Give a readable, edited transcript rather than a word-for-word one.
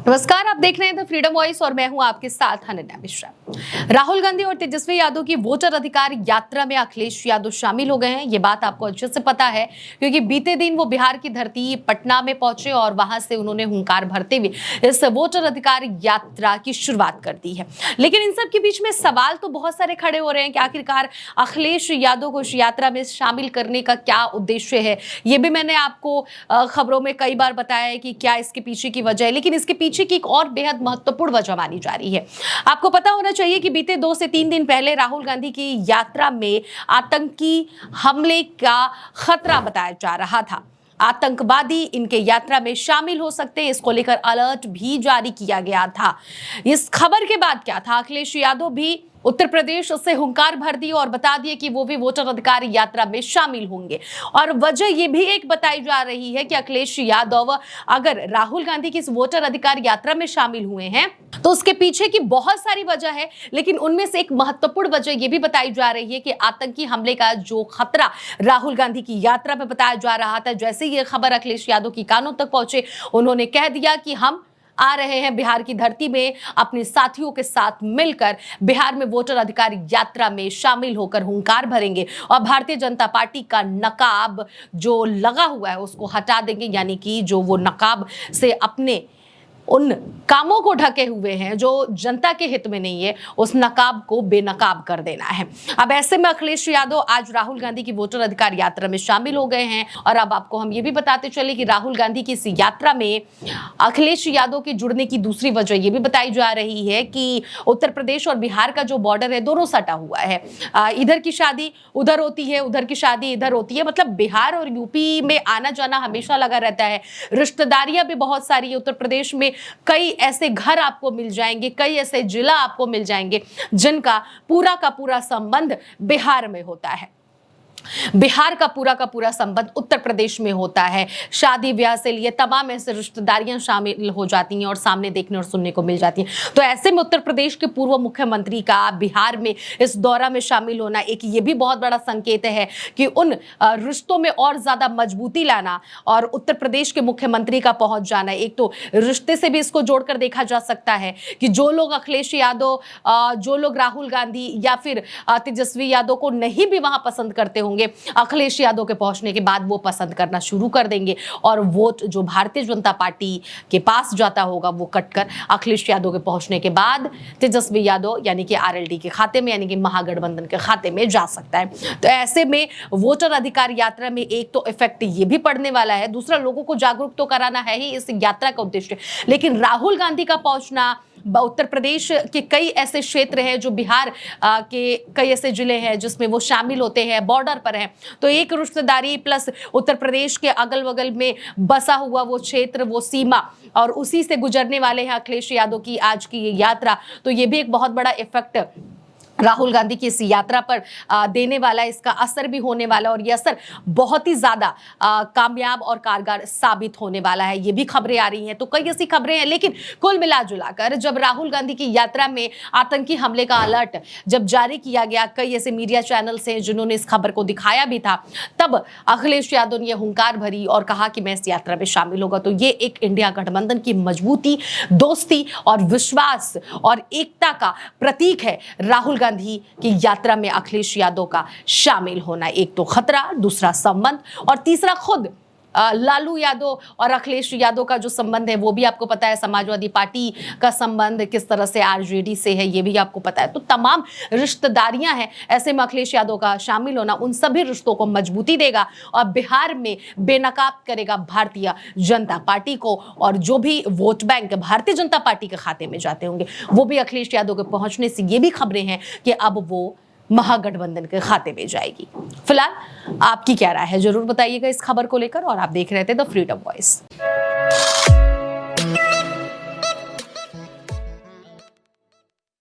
नमस्कार, आप देख रहे हैं द फ्रीडम वॉइस और मैं हूं आपके साथ अनन्या मिश्रा। राहुल गांधी और तेजस्वी यादव की वोटर अधिकार यात्रा में अखिलेश यादव शामिल हो गए हैं। ये बात आपको अच्छे से पता है क्योंकि बीते दिन वो बिहार की धरती पटना में पहुंचे और वहां से उन्होंने हुंकार भरते हुए इस वोटर अधिकार यात्रा की शुरुआत कर दी है। लेकिन इन सब के बीच में सवाल तो बहुत सारे खड़े हो रहे हैं कि आखिरकार अखिलेश यादव को इस यात्रा में शामिल करने का क्या उद्देश्य है। ये भी मैंने आपको खबरों में कई बार बताया है कि क्या इसके पीछे की वजह है, लेकिन इसके पीछे की एक और बेहद महत्वपूर्ण वजह मानी जा रही है। आपको पता होना चाहिए कि बीते 2 से 3 दिन पहले राहुल गांधी की यात्रा में आतंकी हमले का खतरा बताया जा रहा था। आतंकवादी इनके यात्रा में शामिल हो सकते हैं, इसको लेकर अलर्ट भी जारी किया गया था। इस खबर के बाद क्या था, अखिलेश यादव भी उत्तर प्रदेश से हुंकार भर दी और बता दिए कि वो भी वोटर अधिकार यात्रा में शामिल होंगे। और वजह ये भी एक बताई जा रही है कि अखिलेश यादव अगर राहुल गांधी की इस वोटर अधिकार यात्रा में शामिल हुए हैं तो उसके पीछे की बहुत सारी वजह है, लेकिन उनमें से एक महत्वपूर्ण वजह ये भी बताई जा रही है कि आतंकी हमले का जो खतरा राहुल गांधी की यात्रा में बताया जा रहा था, जैसे ये खबर अखिलेश यादव की कानों तक पहुंचे, उन्होंने कह दिया कि हम आ रहे हैं बिहार की धरती में अपने साथियों के साथ मिलकर बिहार में वोटर अधिकार यात्रा में शामिल होकर हुंकार भरेंगे और भारतीय जनता पार्टी का नकाब जो लगा हुआ है उसको हटा देंगे, यानी कि जो वो नकाब से अपने उन कामों को ढके हुए हैं जो जनता के हित में नहीं है, उस नकाब को बेनकाब कर देना है। अब ऐसे में अखिलेश यादव आज राहुल गांधी की वोटर अधिकार यात्रा में शामिल हो गए हैं। और अब आपको हम ये भी बताते चले कि राहुल गांधी की इस यात्रा में अखिलेश यादव के जुड़ने की दूसरी वजह ये भी बताई जा रही है कि उत्तर प्रदेश और बिहार का जो बॉर्डर है दोनों सटा हुआ है। इधर की शादी उधर होती है, उधर की शादी इधर होती है, मतलब बिहार और यूपी में आना जाना हमेशा लगा रहता है। रिश्तेदारियां भी बहुत सारी है। उत्तर प्रदेश में कई ऐसे घर आपको मिल जाएंगे, कई ऐसे जिला आपको मिल जाएंगे जिनका पूरा संबंध बिहार में होता है। बिहार का पूरा संबंध उत्तर प्रदेश में होता है। शादी ब्याह से लिए तमाम ऐसे रिश्तेदारियां शामिल हो जाती हैं और सामने देखने और सुनने को मिल जाती हैं। तो ऐसे में उत्तर प्रदेश के पूर्व मुख्यमंत्री का बिहार में इस दौरा में शामिल होना एक ये भी बहुत बड़ा संकेत है कि उन रिश्तों में और ज्यादा मजबूती लाना और उत्तर प्रदेश के मुख्यमंत्री का पहुंच जाना। एक तो रिश्ते से भी इसको जोड़कर देखा जा सकता है कि जो लोग अखिलेश यादव, जो लोग राहुल गांधी या फिर तेजस्वी यादव को नहीं भी वहां पसंद करते होंगे, अखिलेश यादव के पहुंचने के बाद वो पसंद करना शुरू कर देंगे और वोट जो भारतीय जनता पार्टी के पास जाता होगा वो कटकर अखिलेश यादव के पहुंचने के बाद तेजस्वी यादव यानी कि आरएलडी के खाते में, यानी कि महागठबंधन के खाते में जा सकता है। तो ऐसे में वोटर अधिकार यात्रा में एक तो इफेक्ट ये भी पड़ने वाला है, दूसरा लोगों को जागरूक तो कराना है ही इस यात्रा का उद्देश्य। लेकिन राहुल गांधी का पहुंचना, उत्तर प्रदेश के कई ऐसे क्षेत्र हैं जो बिहार के कई ऐसे जिले हैं जिसमें वो शामिल होते हैं, बॉर्डर पर हैं, तो एक रिश्तेदारी प्लस उत्तर प्रदेश के अगल बगल में बसा हुआ वो क्षेत्र, वो सीमा, और उसी से गुजरने वाले हैं अखिलेश यादव की आज की ये यात्रा। तो ये भी एक बहुत बड़ा इफेक्ट राहुल गांधी की इस यात्रा पर देने वाला, इसका असर भी होने वाला और ये असर बहुत ही ज्यादा कामयाब और कारगर साबित होने वाला है। ये भी खबरें आ रही हैं, तो कई ऐसी खबरें हैं, लेकिन कुल मिला जुलाकर जब राहुल गांधी की यात्रा में आतंकी हमले का अलर्ट जब जारी किया गया, कई ऐसे मीडिया चैनल्स हैं जिन्होंने इस खबर को दिखाया भी था, तब अखिलेश यादव ने हुंकार भरी और कहा कि मैं इस यात्रा में शामिल होगा। तो ये एक इंडिया गठबंधन की मजबूती, दोस्ती और विश्वास और एकता का प्रतीक है। राहुल गांधी की यात्रा में अखिलेश यादव का शामिल होना, एक तो खतरा, दूसरा संबंध और तीसरा खुद लालू यादव और अखिलेश यादव का जो संबंध है वो भी आपको पता है। समाजवादी पार्टी का संबंध किस तरह से आरजेडी से है ये भी आपको पता है। तो तमाम रिश्तेदारियां हैं, ऐसे में अखिलेश यादव का शामिल होना उन सभी रिश्तों को मजबूती देगा और बिहार में बेनकाब करेगा भारतीय जनता पार्टी को, और जो भी vote bank Bharatiya Janata party के खाते में जाते होंगे वो भी अखिलेश यादव के पहुंचने से ये भी खबरें हैं कि अब वो महागठबंधन के खाते में जाएगी। फिलहाल आपकी क्या राय है जरूर बताइएगा इस खबर को लेकर, और आप देख रहे थे द फ्रीडम वॉइस।